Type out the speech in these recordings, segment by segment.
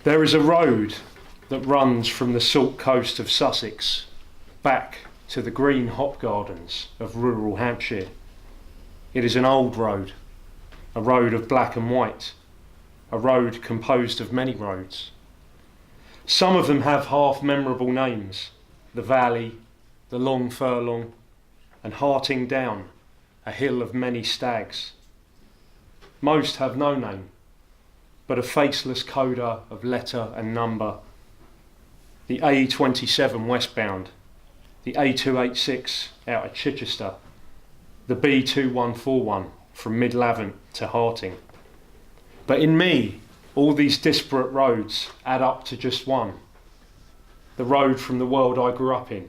There is a road that runs from the salt coast of Sussex back to the green hop gardens of rural Hampshire. It is an old road, a road of black and white, a road composed of many roads. Some of them have half memorable names: the Valley, the Long Furlong, and Harting Down, a hill of many stags. Most have no name, but a faceless coda of letter and number. The A27 westbound, the A286 out of Chichester, the B2141 from Mid-Lavant to Harting. But in me, all these disparate roads add up to just one. The road from the world I grew up in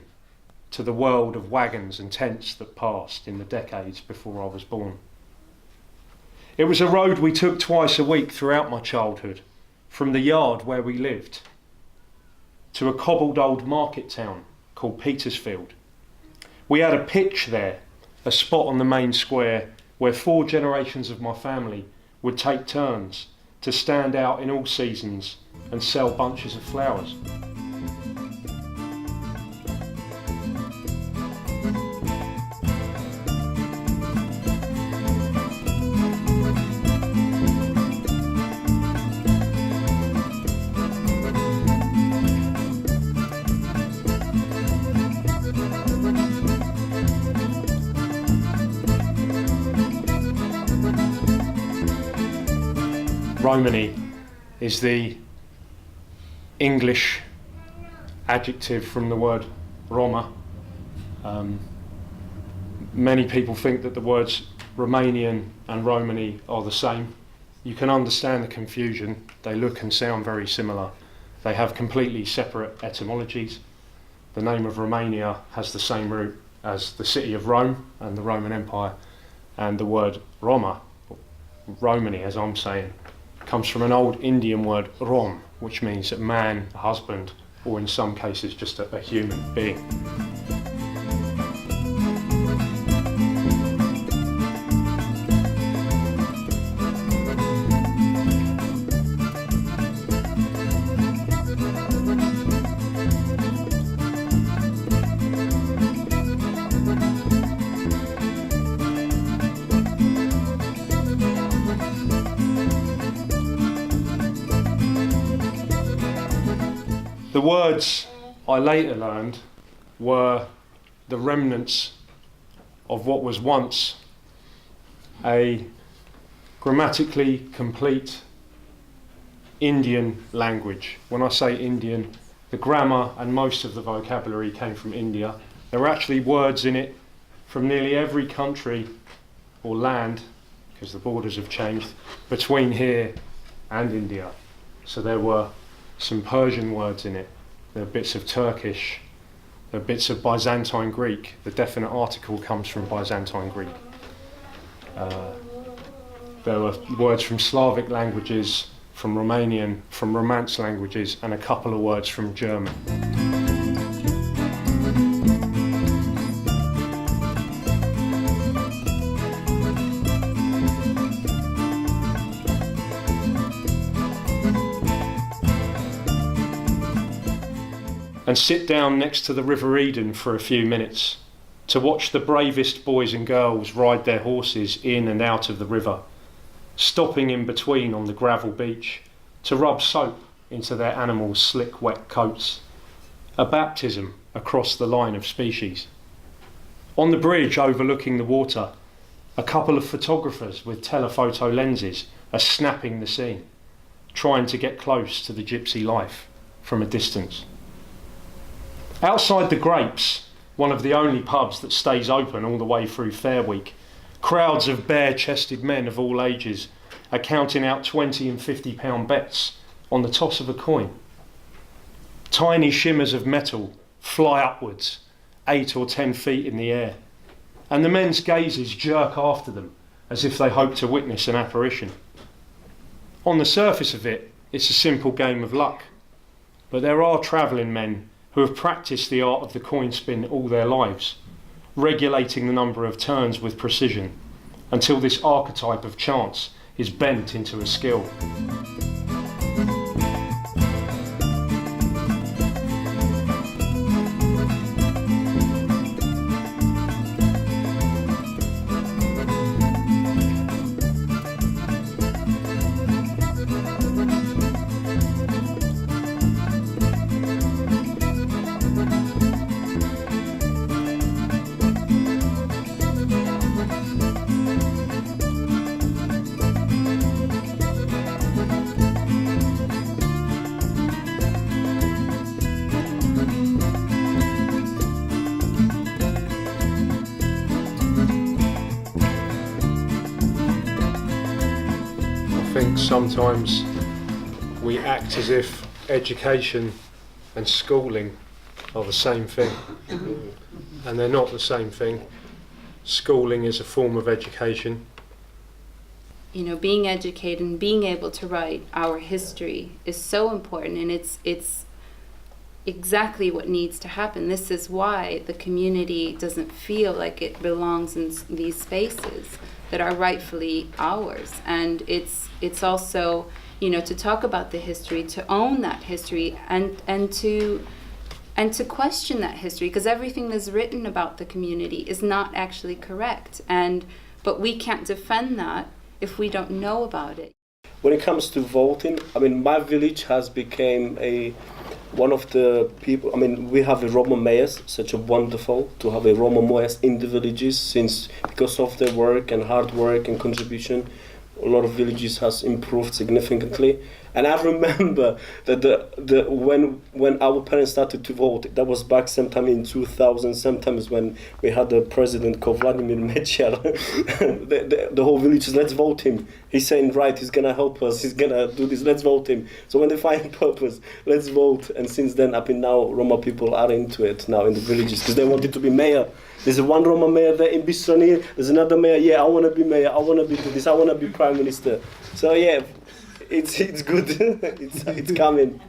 to the world of wagons and tents that passed in the decades before I was born. It was a road we took twice a week throughout my childhood, from the yard where we lived to a cobbled old market town called Petersfield. We had a pitch there, a spot on the main square where 4 generations of my family would take turns to stand out in all seasons and sell bunches of flowers. Romani is the English adjective from the word Roma. Many people think that the words Romanian and Romani are the same. You can understand the confusion. They look and sound very similar. They have completely separate etymologies. The name of Romania has the same root as the city of Rome and the Roman Empire, and the word Roma, Romani as I'm saying, comes from an old Indian word rom, which means a man, a husband, or in some cases just a human being. The words I later learned were the remnants of what was once a grammatically complete Indian language. When I say Indian, the grammar and most of the vocabulary came from India. There were actually words in it from nearly every country or land, because the borders have changed, between here and India. So there were some Persian words in it, there are bits of Turkish, there are bits of Byzantine Greek. The definite article comes from Byzantine Greek. There were words from Slavic languages, from Romanian, from Romance languages, and a couple of words from German. And sit down next to the River Eden for a few minutes to watch the bravest boys and girls ride their horses in and out of the river, stopping in between on the gravel beach to rub soap into their animals' slick wet coats, a baptism across the line of species. On the bridge overlooking the water, a couple of photographers with telephoto lenses are snapping the scene, trying to get close to the gypsy life from a distance. Outside the Grapes, one of the only pubs that stays open all the way through Fair Week, crowds of bare-chested men of all ages are counting out 20 and 50 pound bets on the toss of a coin. Tiny shimmers of metal fly upwards, 8 or 10 feet in the air, and the men's gazes jerk after them as if they hope to witness an apparition. On the surface of it, it's a simple game of luck, but there are travelling men who have practiced the art of the coin spin all their lives, regulating the number of turns with precision until this archetype of chance is bent into a skill. think sometimes we act as if education and schooling are the same thing, and they're not the same thing. Schooling is a form of education. You know, being educated and being able to write our history is so important, and it's exactly what needs to happen. This is why the community doesn't feel like it belongs in these spaces that are rightfully ours. And it's also, you know, to talk about the history, to own that history, and to question that history, because everything that's written about the community is not actually correct. But we can't defend that if we don't know about it. When it comes to voting, I mean, my village has become one of the people. I mean, we have a Roma mayors, such a wonderful to have a Roma mayors in the villages, since because of their work and hard work and contribution, a lot of villages has improved significantly. And I remember that when our parents started to vote, that was back sometime in 2000, sometimes when we had the president called Vladimir Mečiar. the whole village says, let's vote him. He's saying right, he's gonna help us, he's gonna do this, let's vote him. So when they find purpose, let's vote. And since then, up in now, Roma people are into it now in the villages, because they wanted to be mayor. There's one Roma mayor there in Bistroni, there's another mayor, yeah, I want to be mayor, I want to be this, I want to be prime minister. So yeah, it's good, it's coming.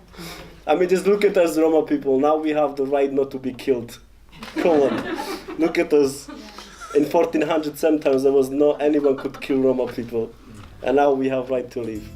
I mean, just look at us Roma people, now we have the right not to be killed. Come on, look at us. In 1400 sometimes there was no anyone could kill Roma people, and now we have right to live.